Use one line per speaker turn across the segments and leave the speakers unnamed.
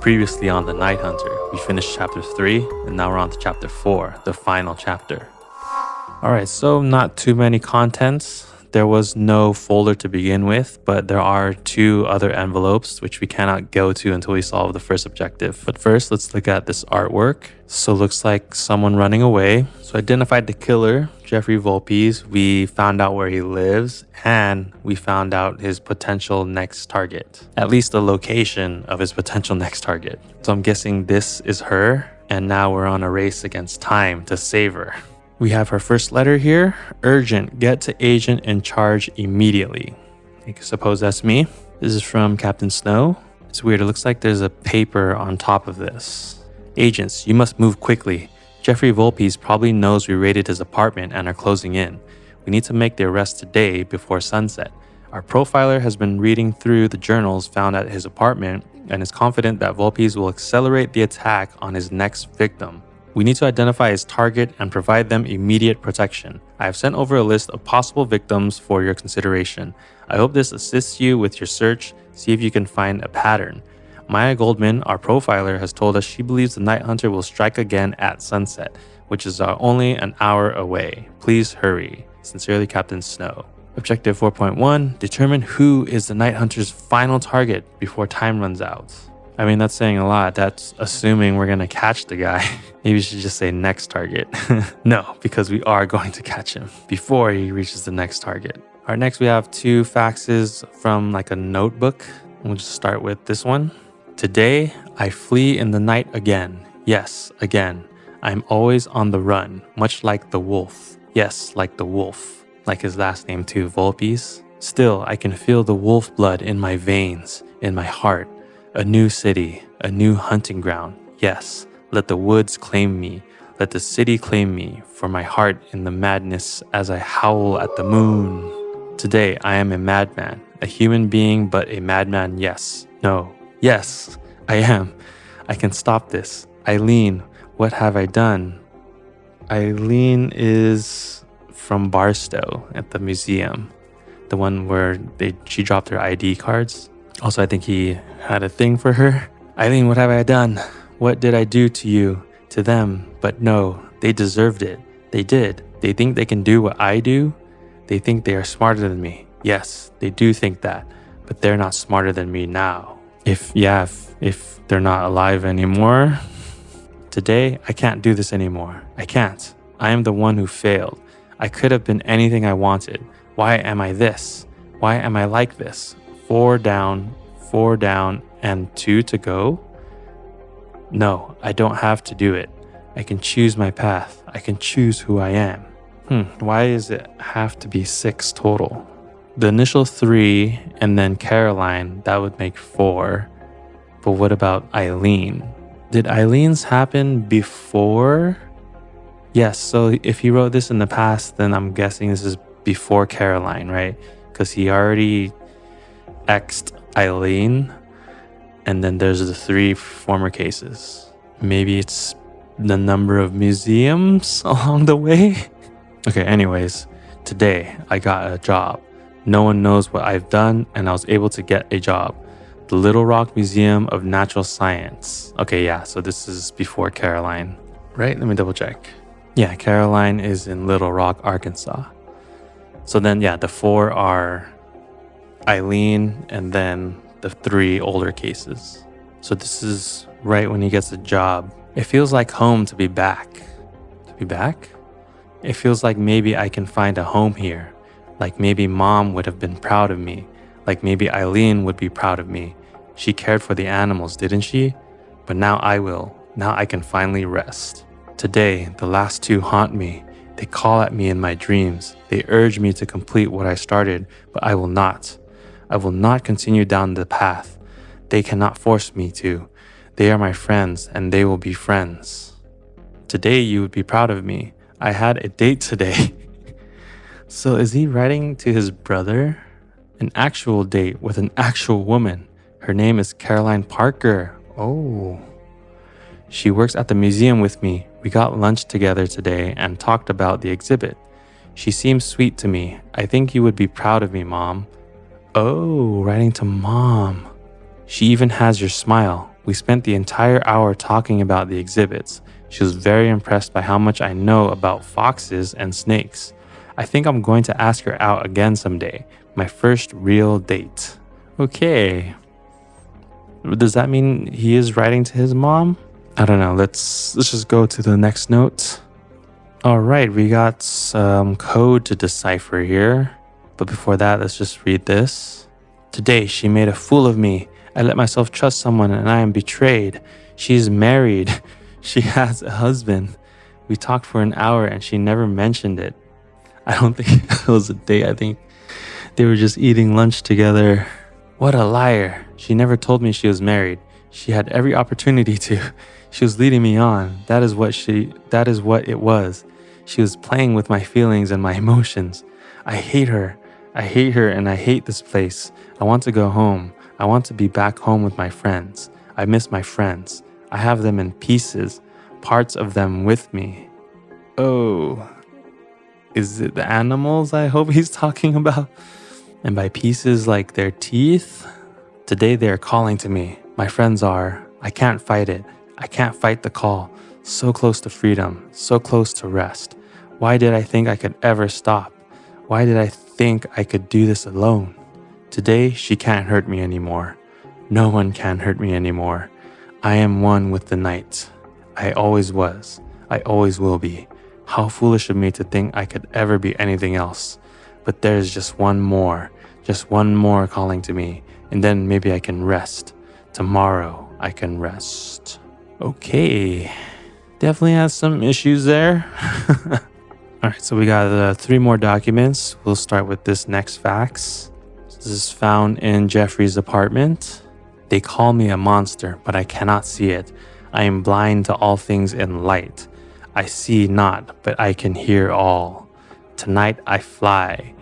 Previously on The Night Hunter, we finished chapter 3, and now we're on to chapter 4, the final chapter. Alright, so not too many contents. There was no folder to begin with, but there are 2 other envelopes which we cannot go to until we solve the first objective. But first, let's look at this artwork. So looks like someone running away. So identified the killer, Jeffrey Volpes. We found out where he lives, and we found out his potential next target. At least the location of his potential next target. So I'm guessing this is her, and now we're on a race against time to save her. We have her first letter here. Urgent, get to agent in charge immediately. I suppose that's me. This is from Captain Snow. It's weird, it looks like there's a paper on top of this. Agents, you must move quickly. Jeffrey Volpes probably knows we raided his apartment and are closing in. We need to make the arrest today before sunset. Our profiler has been reading through the journals found at his apartment and is confident that Volpes will accelerate the attack on his next victim. We need to identify his target and provide them immediate protection. I have sent over a list of possible victims for your consideration. I hope this assists you with your search. See if you can find a pattern. Maya Goldman, our profiler, has told us she believes the Night Hunter will strike again at sunset, which is only an hour away. Please hurry. Sincerely, Captain Snow. Objective 4.1, determine who is the Night Hunter's final target before time runs out. I mean, that's saying a lot. That's assuming we're going to catch the guy. Maybe we should just say next target. No, because we are going to catch him before he reaches the next target. All right, next we have 2 faxes from like a notebook. We'll just start with this one. Today, I flee in the night again. Yes, again. I'm always on the run, much like the wolf. Yes, like the wolf. Like his last name too, Volpes. Still, I can feel the wolf blood in my veins, in my heart. A new city, a new hunting ground. Yes, let the woods claim me. Let the city claim me, for my heart in the madness as I howl at the moon. Today, I am a madman, a human being, but a madman, yes. No, yes, I am. I can stop this. Eileen, what have I done? Eileen is from Barstow at the museum. The one where she dropped her ID cards. Also, I think he had a thing for her. Eileen, what have I done? What did I do to you? To them? But no, they deserved it. They did. They think they can do what I do. They think they are smarter than me. Yes, they do think that. But they're not smarter than me now. If they're not alive anymore. Today, I can't do this anymore. I can't. I am the one who failed. I could have been anything I wanted. Why am I this? Why am I like this? 4 down, and 2 to go? No, I don't have to do it. I can choose my path. I can choose who I am. Why does it have to be 6 total? The initial 3 and then Caroline, that would make 4. But what about Eileen? Did Eileen's happen before? Yes, so if he wrote this in the past, then I'm guessing this is before Caroline, right? Because he already X'd Eileen, and then there's the 3 former cases. Maybe it's the number of museums along the way. Okay, anyways, today I got a job. No one knows what I've done, and I was able to get a job. The Little Rock Museum of Natural Science. Okay, yeah, so this is before Caroline, right? Let me double check. Yeah, Caroline is in Little Rock, Arkansas. So then, yeah, the 4 are Eileen, and then the 3 older cases. So this is right when he gets a job. It feels like home to be back. To be back? It feels like maybe I can find a home here. Like maybe Mom would have been proud of me. Like maybe Eileen would be proud of me. She cared for the animals, didn't she? But now I will. Now I can finally rest. Today, the last 2 haunt me. They call at me in my dreams. They urge me to complete what I started, but I will not. I will not continue down the path. They cannot force me to. They are my friends, and they will be friends. Today you would be proud of me. I had a date today. So is he writing to his brother? An actual date with an actual woman. Her name is Caroline Parker. Oh. She works at the museum with me. We got lunch together today and talked about the exhibit. She seems sweet to me. I think you would be proud of me, Mom. Oh, writing to Mom. She even has your smile. We spent the entire hour talking about the exhibits. She was very impressed by how much I know about foxes and snakes. I think I'm going to ask her out again someday. My first real date. Okay. Does that mean he is writing to his mom? I don't know. Let's just go to the next note. All right, we got some code to decipher here. But before that, let's just read this. Today, she made a fool of me. I let myself trust someone and I am betrayed. She's married. She has a husband. We talked for an hour and she never mentioned it. I don't think it was a date. I think they were just eating lunch together. What a liar. She never told me she was married. She had every opportunity to. She was leading me on. That is what it was. She was playing with my feelings and my emotions. I hate her. I hate her and I hate this place. I want to go home. I want to be back home with my friends. I miss my friends. I have them in pieces, parts of them with me. Oh, is it the animals I hope he's talking about? And by pieces like their teeth? Today they are calling to me. My friends are. I can't fight it. I can't fight the call. So close to freedom, so close to rest. Why did I think I could ever stop? Why did I think I could do this alone? Today, she can't hurt me anymore. No one can hurt me anymore. I am one with the night. I always was. I always will be. How foolish of me to think I could ever be anything else. But there's just one more calling to me, and then maybe I can rest. Tomorrow, I can rest. Okay. Definitely has some issues there. All right, so we got 3 more documents. We'll start with this next fax. This is found in Jeffrey's apartment. They call me a monster, but I cannot see it. I am blind to all things in light. I see not, but I can hear all. Tonight I fly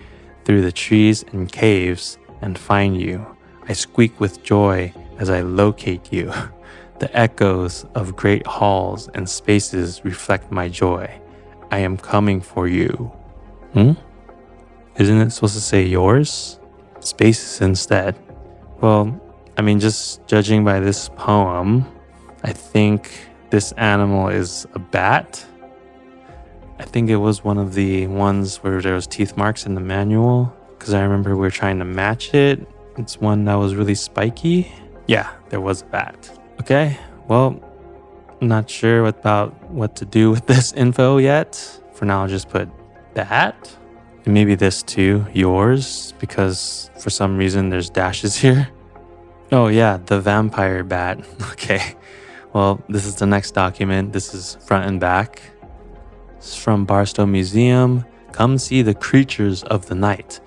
through the trees and caves and find you. I squeak with joy as I locate you. The echoes of great halls and spaces reflect my joy. I am coming for you. Isn't it supposed to say yours? Spaces instead. Well, I mean, just judging by this poem, I think this animal is a bat. I think it was one of the ones where there was teeth marks in the manual, because I remember we were trying to match it. It's one that was really spiky. Yeah, there was a bat. Okay, well, I'm not sure about what to do with this info yet. For now, I'll just put bat. And maybe this too, yours, because for some reason there's dashes here. Oh yeah, the vampire bat. Okay, well, this is the next document. This is front and back. It's from Barstow Museum. Come see the creatures of the night.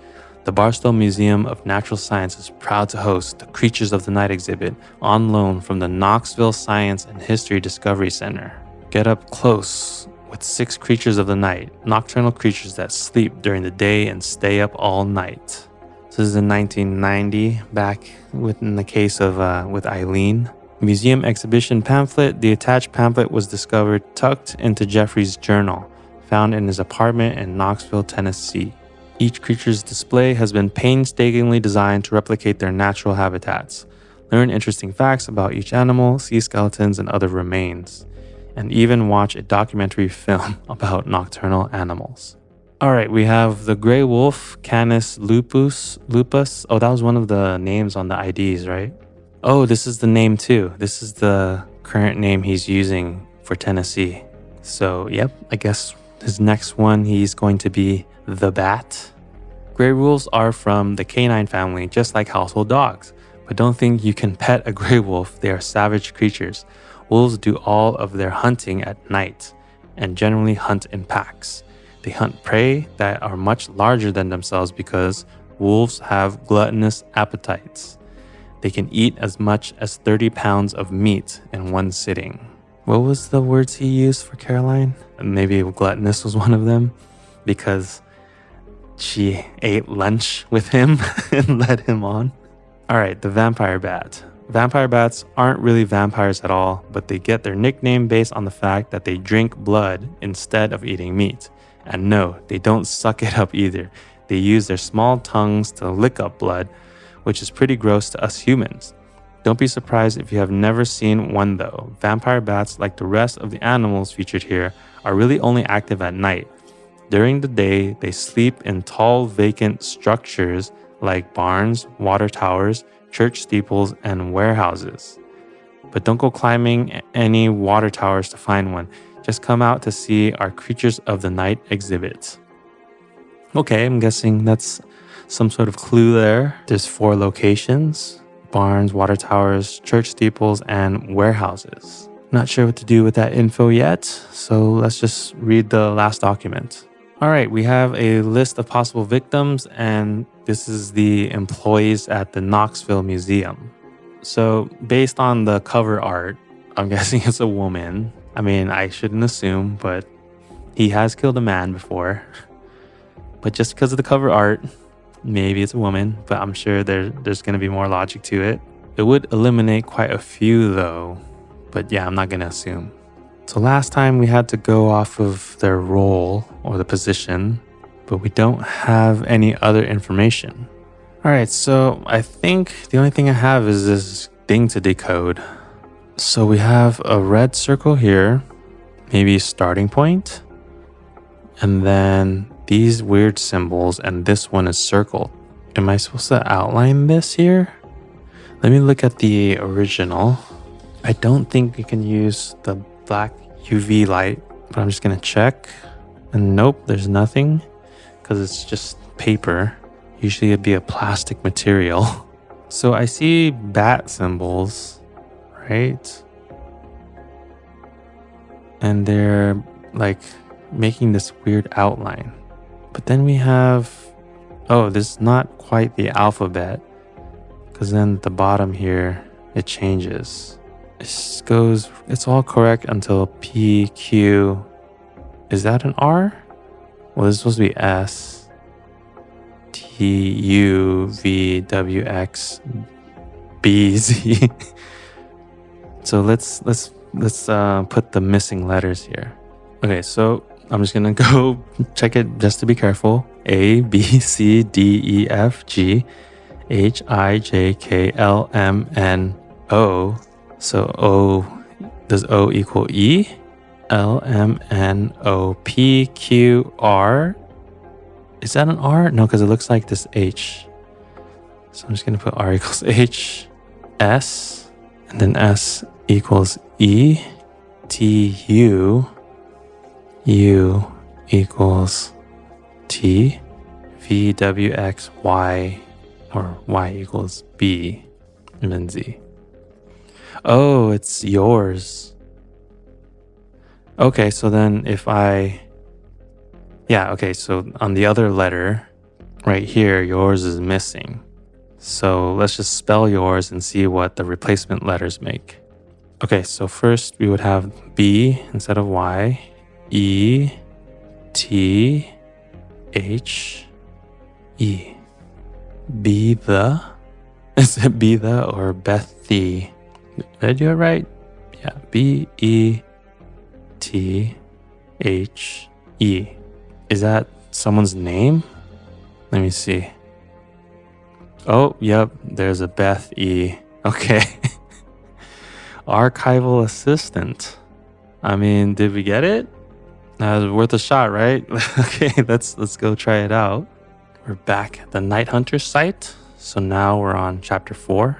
The Barstow Museum of Natural Science is proud to host the Creatures of the Night exhibit on loan from the Knoxville Science and History Discovery Center. Get up close with 6 creatures of the night, nocturnal creatures that sleep during the day and stay up all night. This is in 1990, back in the case of with Eileen. Museum exhibition pamphlet. The attached pamphlet was discovered tucked into Jeffrey's journal, found in his apartment in Knoxville, Tennessee. Each creature's display has been painstakingly designed to replicate their natural habitats. Learn interesting facts about each animal, see skeletons and other remains, and even watch a documentary film about nocturnal animals. All right, we have the gray wolf, Canis lupus. Oh, that was one of the names on the IDs, right? Oh, this is the name too. This is the current name he's using for Tennessee. So, yep, I guess his next one, he's going to be the bat. Gray wolves are from the canine family, just like household dogs. But don't think you can pet a gray wolf. They are savage creatures. Wolves do all of their hunting at night and generally hunt in packs. They hunt prey that are much larger than themselves because wolves have gluttonous appetites. They can eat as much as 30 pounds of meat in one sitting. What was the words he used for Caroline? Maybe gluttonous was one of them, because she ate lunch with him and led him on. All right, the vampire bat. Vampire bats aren't really vampires at all, but they get their nickname based on the fact that they drink blood instead of eating meat. And no, they don't suck it up either. They use their small tongues to lick up blood, which is pretty gross to us humans. Don't be surprised if you have never seen one though. Vampire bats, like the rest of the animals featured here, are really only active at night. During the day, they sleep in tall, vacant structures like barns, water towers, church steeples, and warehouses. But don't go climbing any water towers to find one. Just come out to see our Creatures of the Night exhibit. Okay, I'm guessing that's some sort of clue there. There's 4 locations: barns, water towers, church steeples, and warehouses. Not sure what to do with that info yet, so let's just read the last document. All right, we have a list of possible victims, and this is the employees at the Knoxville Museum. So based on the cover art, I'm guessing it's a woman. I mean, I shouldn't assume, but he has killed a man before. But just because of the cover art, maybe it's a woman, but I'm sure there's going to be more logic to it. It would eliminate quite a few though, but yeah, I'm not going to assume. So last time we had to go off of their role or the position, but we don't have any other information. All right, so I think the only thing I have is this thing to decode. So we have a red circle here, maybe starting point, and then these weird symbols, and this one is circled. Am I supposed to outline this here? Let me look at the original. I don't think we can use the black UV light, but I'm just gonna check. And nope, there's nothing, because it's just paper. Usually it'd be a plastic material. So I see bat symbols, right? And they're like making this weird outline. But then we have, oh, this is not quite the alphabet, because then at the bottom here, it changes. It goes, it's all correct until P, Q. Is that an R? Well, this is supposed to be S. T, U, V, W, X, B, Z. So let's put the missing letters here. Okay, so I'm just gonna go check it just to be careful. A, B, C, D, E, F, G, H, I, J, K, L, M, N, O. So O, does O equal E? L, M, N, O, P, Q, R. Is that an R? No, because it looks like this H. So I'm just gonna put R equals H, S, and then S equals E, T, U, U equals T, V, W, X, Y, or Y equals B, and then Z. Oh, it's yours. Okay, so then if okay, so on the other letter, right here, yours is missing. So let's just spell yours and see what the replacement letters make. Okay, so first we would have B instead of Y, E, T, H, E. Be the? Is it be the or Bethy? Did I do it right? Yeah, B, E, T, H, E. Is that someone's name? Let me see. Oh, yep, there's a Beth E. Okay. Archival assistant. I mean, did we get it? That was worth a shot, right? Okay, let's go try it out. We're back at the Night Hunter site. So now we're on chapter 4.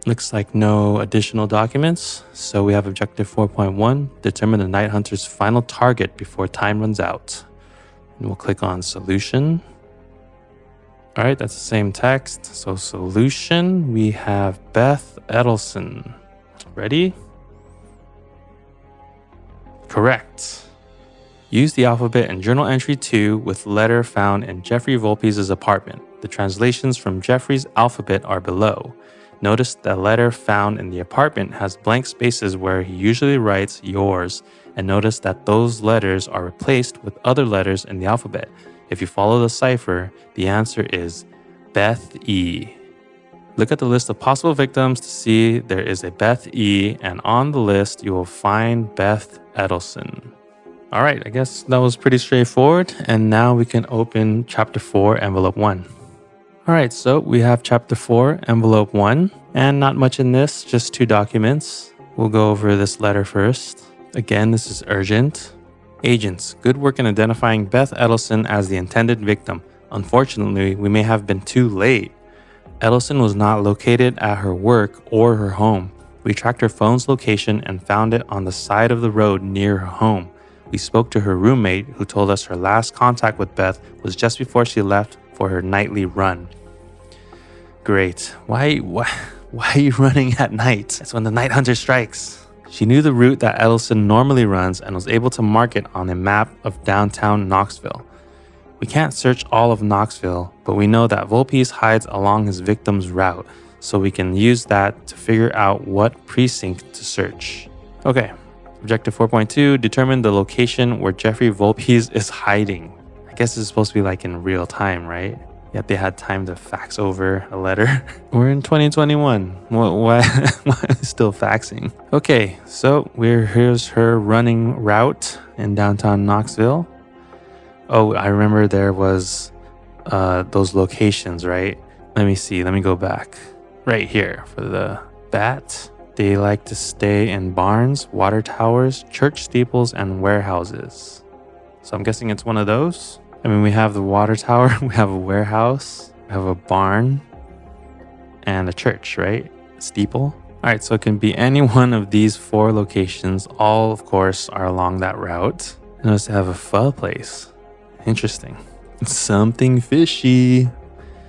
Looks like no additional documents. So we have objective 4.1, determine the Night Hunter's final target before time runs out. And we'll click on solution. All right, that's the same text. So solution, we have Beth Edelson. Ready? Correct. Use the alphabet in journal entry 2 with letter found in Jeffrey Volpe's apartment. The translations from Jeffrey's alphabet are below. Notice the letter found in the apartment has blank spaces where he usually writes yours, and notice that those letters are replaced with other letters in the alphabet. If you follow the cipher, the answer is Beth E. Look at the list of possible victims to see there is a Beth E, and on the list you will find Beth Edelson. All right, I guess that was pretty straightforward, and now we can open chapter 4, envelope 1. All right, so we have chapter 4, envelope 1, and not much in this, just 2 documents. We'll go over this letter first. Again, this is urgent. Agents, good work in identifying Beth Edelson as the intended victim. Unfortunately, we may have been too late. Edelson was not located at her work or her home. We tracked her phone's location and found it on the side of the road near her home. We spoke to her roommate, who told us her last contact with Beth was just before she left for her nightly run. Great. Why are you running at night? It's when the night hunter strikes. She knew the route that Edelson normally runs and was able to mark it on a map of downtown Knoxville. We can't search all of Knoxville, but we know that Volpes hides along his victim's route, so we can use that to figure out what precinct to search. Okay, objective 4.2, determine the location where Jeffrey Volpes is hiding. I guess it's supposed to be like in real time, right? Yet they had time to fax over a letter. We're in 2021. Why still faxing? Okay, so here's her running route in downtown Knoxville. Oh, I remember there was those locations, right? Let me see. Let me go back. Right here for the bat. They like to stay in barns, water towers, church steeples, and warehouses. So I'm guessing it's one of those. I mean, we have the water tower, we have a warehouse, we have a barn, and a church, right? Steeple. All right, so it can be any one of these 4 locations. All, of course, are along that route. Notice they have a pho place. Interesting. Something fishy.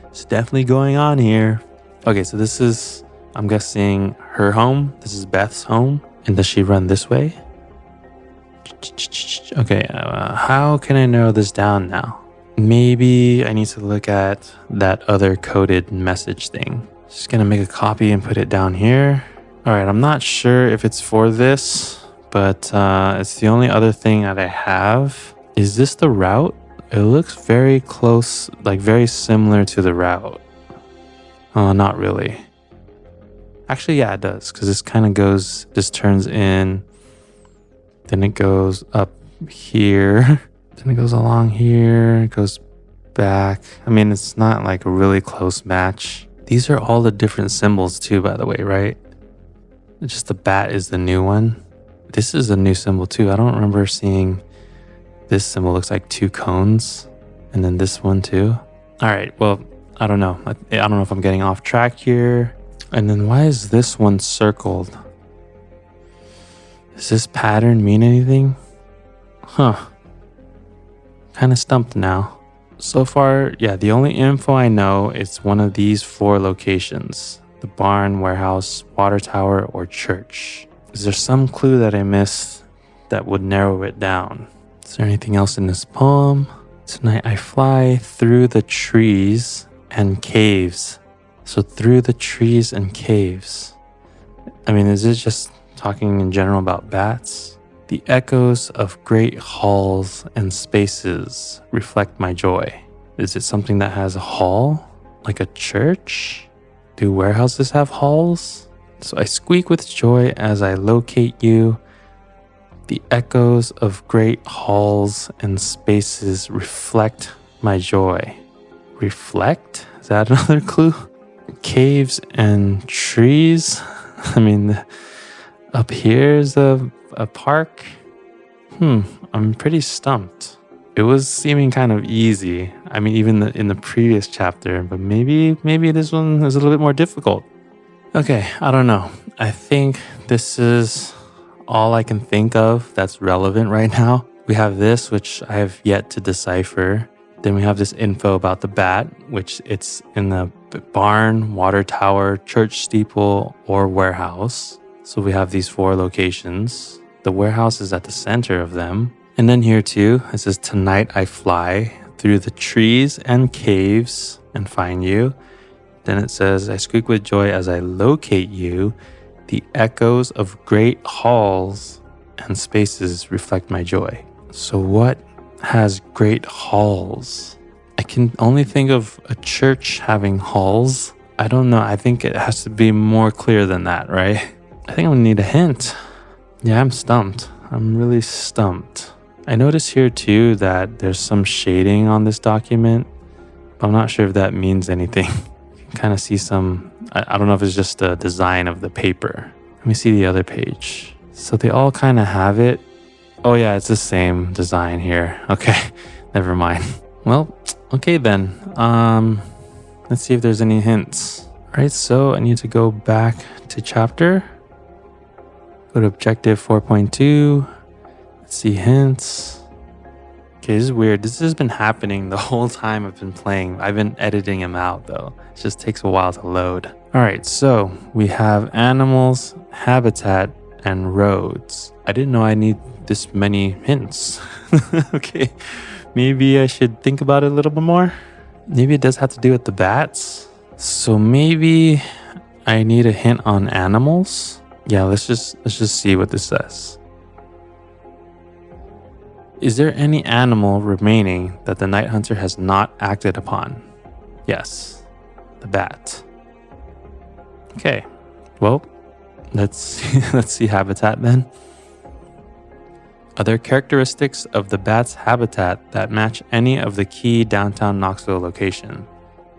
It's definitely going on here. Okay, so this is, I'm guessing, her home. This is Beth's home. And does she run this way? Okay, how can I narrow this down now? Maybe I need to look at that other coded message thing. Just gonna make a copy and put it down here. All right, I'm not sure if it's for this, but it's the only other thing that I have. Is this the route? It looks very close, like very similar to the route. Oh, not really. Actually, yeah, it does, because this kind of goes, just turns in. Then it goes up here. Then it goes along here. It goes back. I mean, it's not like a really close match. These are all the different symbols too, by the way, right? It's just the bat is the new one. This is a new symbol too. I don't remember seeing this symbol. Looks like 2 cones. And then this one too. All right, well, I don't know. I don't know if I'm getting off track here. And then why is this one circled? Does this pattern mean anything? Huh. Kind of stumped now. So far, yeah, the only info I know is one of these 4 locations. The barn, warehouse, water tower, or church. Is there some clue that I missed that would narrow it down? Is there anything else in this poem? Tonight I fly through the trees and caves. So through the trees and caves. I mean, is it just talking in general about bats? The echoes of great halls and spaces reflect my joy. Is it something that has a hall? Like a church? Do warehouses have halls? So I squeak with joy as I locate you. The echoes of great halls and spaces reflect my joy. Reflect? Is that another clue? Caves and trees? I mean, up here is a park. I'm pretty stumped. It was seeming kind of easy. I mean, even in the previous chapter, but maybe this one is a little bit more difficult. Okay, I don't know. I think this is all I can think of that's relevant right now. We have this, which I have yet to decipher. Then we have this info about the bat, which it's in the barn, water tower, church steeple, or warehouse. So we have these 4 locations. The warehouse is at the center of them. And then here too, it says, tonight I fly through the trees and caves and find you. Then it says, I squeak with joy as I locate you. The echoes of great halls and spaces reflect my joy. So what has great halls? I can only think of a church having halls. I don't know. I think it has to be more clear than that, right? I think I'm gonna need a hint. Yeah, I'm stumped. I'm really stumped. I notice here too that there's some shading on this document. I'm not sure if that means anything. You can kind of see some, I don't know if it's just the design of the paper. Let me see the other page. So they all kind of have it. Oh yeah, it's the same design here. Okay, never mind. Well, okay then. Let's see if there's any hints. All right, so I need to go back to chapter. Go to objective 4.2. Let's see hints. Okay, this is weird. This has been happening the whole time I've been playing. I've been editing them out though. It just takes a while to load. All right, so we have animals, habitat, and roads. I didn't know I need this many hints. Okay, maybe I should think about it a little bit more. Maybe it does have to do with the bats. So maybe I need a hint on animals. Yeah, let's just see what this says. Is there any animal remaining that the Night Hunter has not acted upon? Yes, the bat. Okay, well, let's see habitat then. Are there characteristics of the bat's habitat that match any of the key downtown Knoxville location?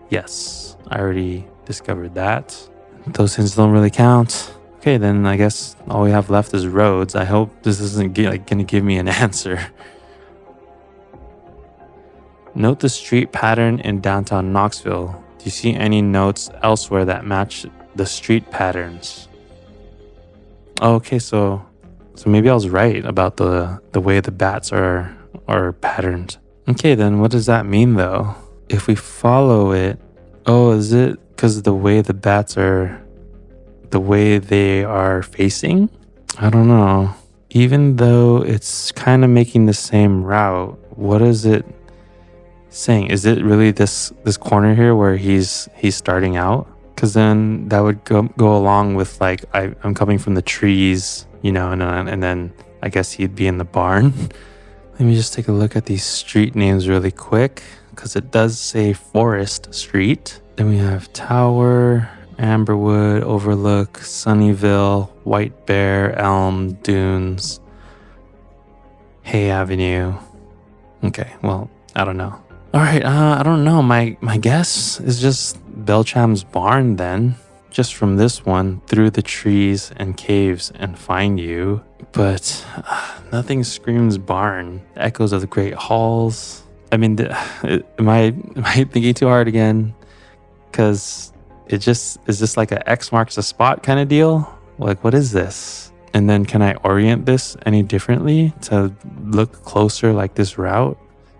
Yes, I already discovered that. Those hints don't really count. Okay, then I guess all we have left is roads. I hope this isn't gonna give me an answer. Note the street pattern in downtown Knoxville. Do you see any notes elsewhere that match the street patterns? Okay, so maybe I was right about the way the bats are patterned. Okay, then what does that mean though? If we follow it, oh, is it because of the way the bats are, the way they are facing? I don't know. Even though it's kind of making the same route, what is it saying? Is it really this corner here where he's starting out? Because then that would go along with like I'm coming from the trees, you know, and then I guess he'd be in the barn. Let me just take a look at these street names really quick, because it does say Forest Street. Then we have Tower, Amberwood, Overlook, Sunnyville, White Bear, Elm, Dunes, Hay Avenue. Okay, well, I don't know. All right, I don't know. My guess is just Belcham's barn then. Just from this one, through the trees and caves and find you. But nothing screams barn. The echoes of the great halls. I mean, am I thinking too hard again? Because is this like a X marks a spot kind of deal? Like, what is this? And then can I orient this any differently to look closer like this route?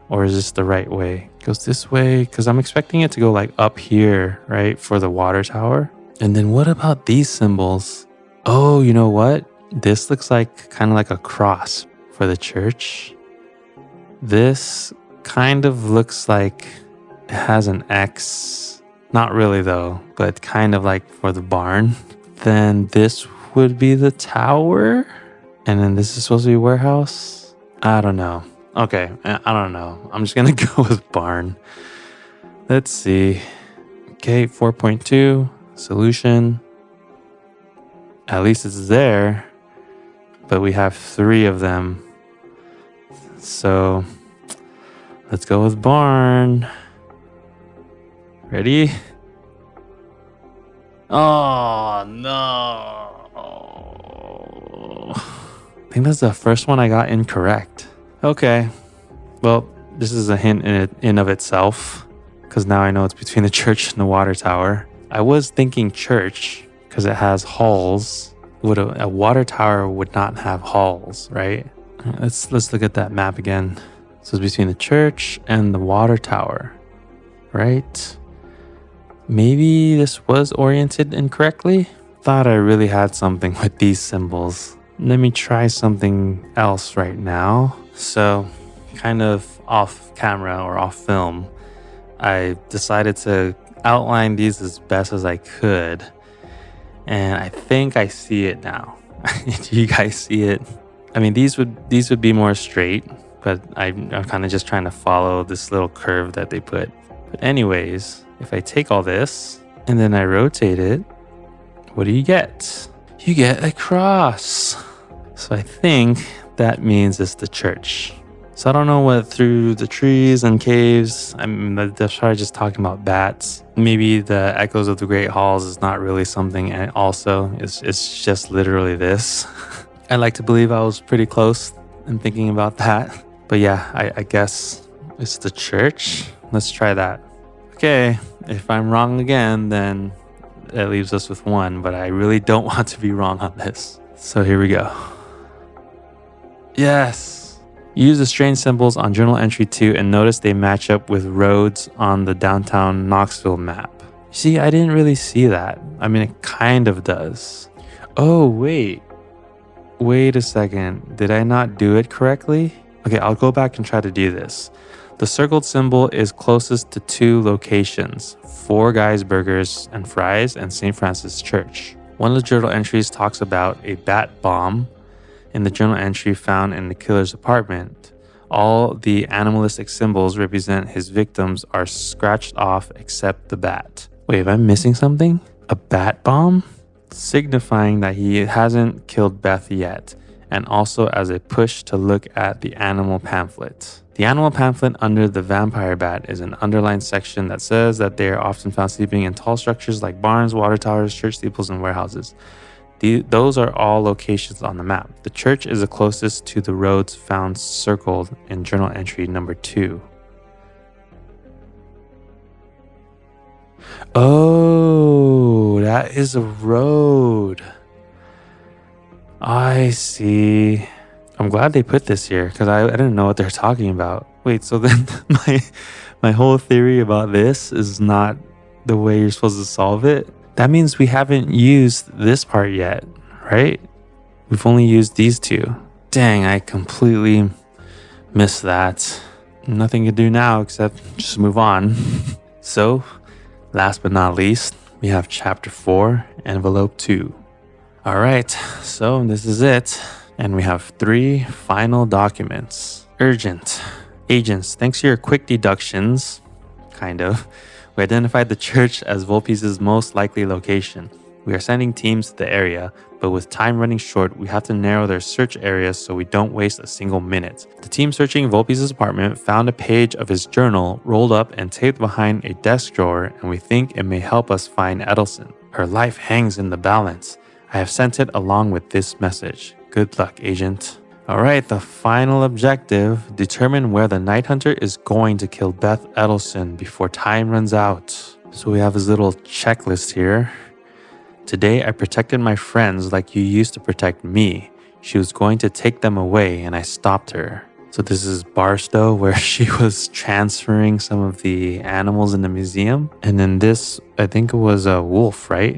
Or is this the right way? It goes this way, because I'm expecting it to go like up here, right, for the water tower. And then what about these symbols? Oh, you know what? This looks like kind of like a cross for the church. This kind of looks like it has an X. Not really though, but kind of like for the barn. Then this would be the tower. And then this is supposed to be warehouse. I don't know. Okay, I don't know. I'm just gonna go with barn. Let's see. Okay, 4.2, solution. At least it's there, but we have 3 of them. So let's go with barn. Ready? Oh, no. I think that's the first one I got incorrect. Okay, well, this is a hint in of itself, because now I know it's between the church and the water tower. I was thinking church because it has halls. Would a water tower would not have halls, right? Let's look at that map again. So it's between the church and the water tower, right? Maybe this was oriented incorrectly. Thought I really had something with these symbols. Let me try something else right now. So, kind of off camera or off film, I decided to outline these as best as I could. And I think I see it now. Do you guys see it? I mean, these would be more straight, but I'm kind of just trying to follow this little curve that they put. But anyways, if I take all this and then I rotate it, what do you get? You get a cross. So I think that means it's the church. So I don't know what through the trees and caves. They're probably just talking about bats. Maybe the echoes of the great halls is not really something. And also, it's just literally this. I like to believe I was pretty close in thinking about that. But yeah, I guess it's the church. Let's try that. Okay, if I'm wrong again, then that leaves us with one. But I really don't want to be wrong on this. So here we go. Yes. Use the strange symbols on journal entry 2 and notice they match up with roads on the downtown Knoxville map. See, I didn't really see that. I mean, it kind of does. Oh, wait. Wait a second. Did I not do it correctly? Okay, I'll go back and try to do this. The circled symbol is closest to 2 locations, Four Guys Burgers and Fries and St. Francis Church. One of the journal entries talks about a bat bomb. In the journal entry found in the killer's apartment, all the animalistic symbols represent his victims are scratched off except the bat. Wait, am I missing something? A bat bomb? Signifying that he hasn't killed Beth yet, and also as a push to look at the animal pamphlet. The animal pamphlet under the vampire bat is an underlined section that says that they are often found sleeping in tall structures like barns, water towers, church steeples, and warehouses. Those are all locations on the map. The church is the closest to the roads found circled in journal entry number 2. Oh, that is a road. I see. I'm glad they put this here because I didn't know what they're talking about. Wait, so then my whole theory about this is not the way you're supposed to solve it? That means we haven't used this part yet, right? We've only used these 2. Dang, I completely missed that. Nothing to do now except just move on. So, last but not least, we have chapter 4, envelope 2. All right, so this is it. And we have 3 final documents. Urgent. Agents, thanks to your quick deductions, kind of, we identified the church as Volpe's most likely location. We are sending teams to the area, but with time running short, we have to narrow their search areas so we don't waste a single minute. The team searching Volpe's apartment found a page of his journal rolled up and taped behind a desk drawer, and we think it may help us find Edelson. Her life hangs in the balance. I have sent it along with this message. Good luck, Agent. All right, the final objective, determine where the Night Hunter is going to kill Beth Edelson before time runs out. So we have this little checklist here. Today, I protected my friends like you used to protect me. She was going to take them away and I stopped her. So this is Barstow where she was transferring some of the animals in the museum. And then this, I think it was a wolf, right?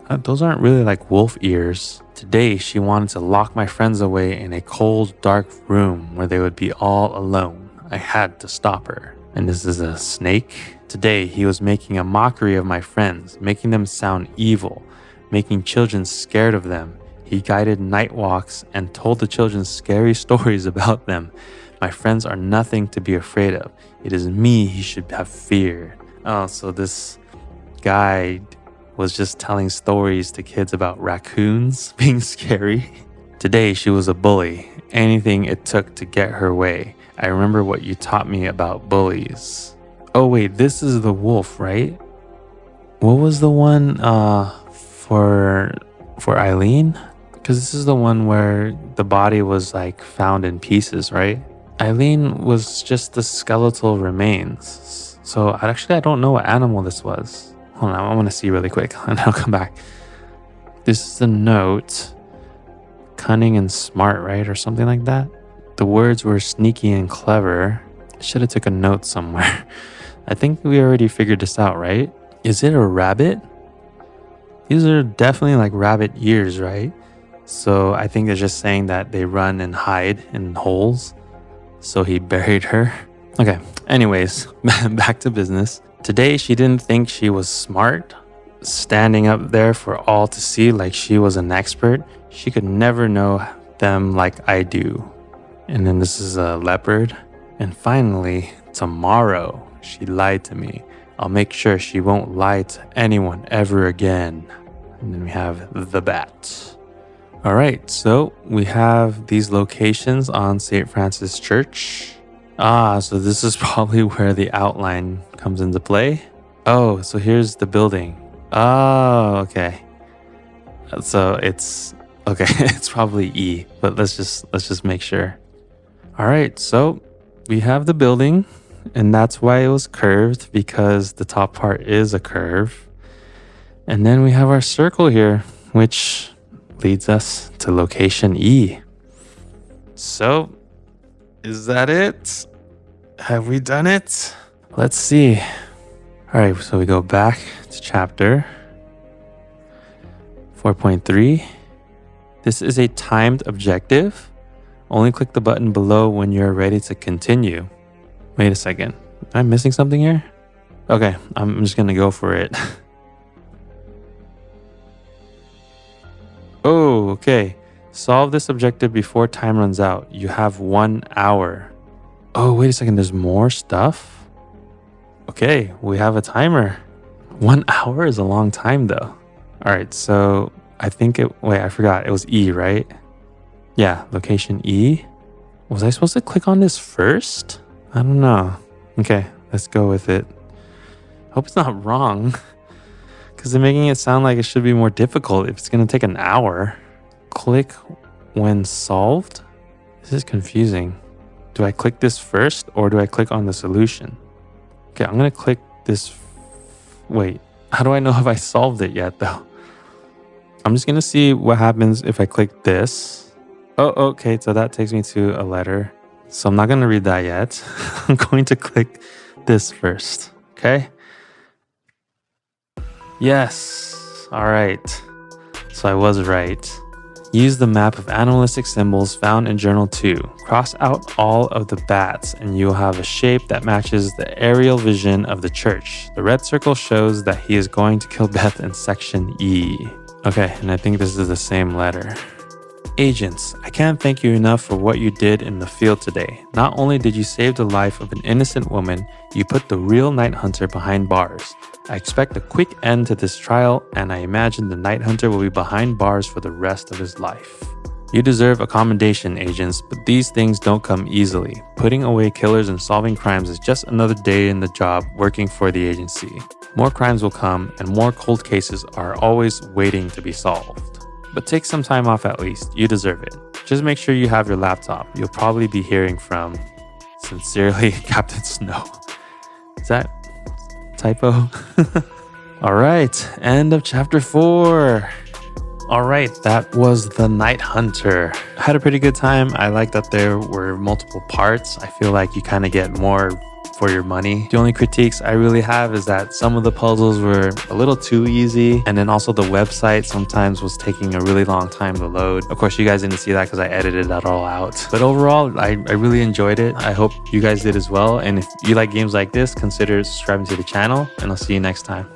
But those aren't really like wolf ears. Today, she wanted to lock my friends away in a cold, dark room where they would be all alone. I had to stop her. And this is a snake. Today, he was making a mockery of my friends, making them sound evil, making children scared of them. He guided night walks and told the children scary stories about them. My friends are nothing to be afraid of. It is me he should have feared. Oh, so this guy was just telling stories to kids about raccoons being scary. Today, she was a bully. Anything it took to get her way. I remember what you taught me about bullies. Oh wait, this is the wolf, right? What was the one for Eileen? Because this is the one where the body was like found in pieces, right? Eileen was just the skeletal remains. So I don't know what animal this was. Hold on, I want to see really quick and I'll come back. This is the note. Cunning and smart, right? Or something like that. The words were sneaky and clever. I should have took a note somewhere. I think we already figured this out, right? Is it a rabbit? These are definitely like rabbit ears, right? So I think they're just saying that they run and hide in holes. So he buried her. Okay, anyways, back to business. Today, she didn't think she was smart, standing up there for all to see like she was an expert. She could never know them like I do. And then this is a leopard. And finally, tomorrow, she lied to me. I'll make sure she won't lie to anyone ever again. And then we have the bat. All right, so we have these locations on St. Francis Church. So this is probably where the outline comes into play. Oh, so here's the building. Oh, okay. So it's okay. It's probably E, but let's just make sure. All right, so we have the building, and that's why it was curved, because the top part is a curve. And then we have our circle here, which leads us to location E. So, is that it? Have we done it? Let's see. All right, so we go back to chapter 4.3. This is a timed objective. Only click the button below when you're ready to continue. Wait a second. Am I missing something here? Okay, I'm just gonna go for it. Oh, okay. Solve this objective before time runs out. You have 1 hour. Oh, wait a second. There's more stuff? Okay, we have a timer. 1 hour is a long time though. All right, so I think I forgot. It was E, right? Yeah, location E. Was I supposed to click on this first? I don't know. Okay, let's go with it. Hope it's not wrong, because they're making it sound like it should be more difficult if it's going to take an hour. Click when solved? This is confusing. Do I click this first or do I click on the solution? Okay, I'm going to click this. Wait, how do I know if I solved it yet though? I'm just going to see what happens if I click this. Oh, okay, so that takes me to a letter. So I'm not going to read that yet. I'm going to click this first, okay? Yes, all right. So I was right. Use the map of animalistic symbols found in Journal 2. Cross out all of the bats and you'll have a shape that matches the aerial vision of the church. The red circle shows that he is going to kill Beth in section E. Okay, and I think this is the same letter. Agents, I can't thank you enough for what you did in the field today. Not only did you save the life of an innocent woman, you put the real Night Hunter behind bars. I expect a quick end to this trial, and I imagine the Night Hunter will be behind bars for the rest of his life. You deserve a commendation, agents, but these things don't come easily. Putting away killers and solving crimes is just another day in the job working for the agency. More crimes will come, and more cold cases are always waiting to be solved. But take some time off at least. You deserve it. Just make sure you have your laptop. You'll probably be hearing from, sincerely, Captain Snow. Is that typo? All right, end of chapter 4. All right, that was The Night Hunter. I had a pretty good time. I like that there were multiple parts. I feel like you kind of get more for your money. The only critiques I really have is that some of the puzzles were a little too easy, and then also the website sometimes was taking a really long time to load. Of course, you guys didn't see that because I edited that all out. But overall, I really enjoyed it. I hope you guys did as well. And if you like games like this, consider subscribing to the channel, and I'll see you next time.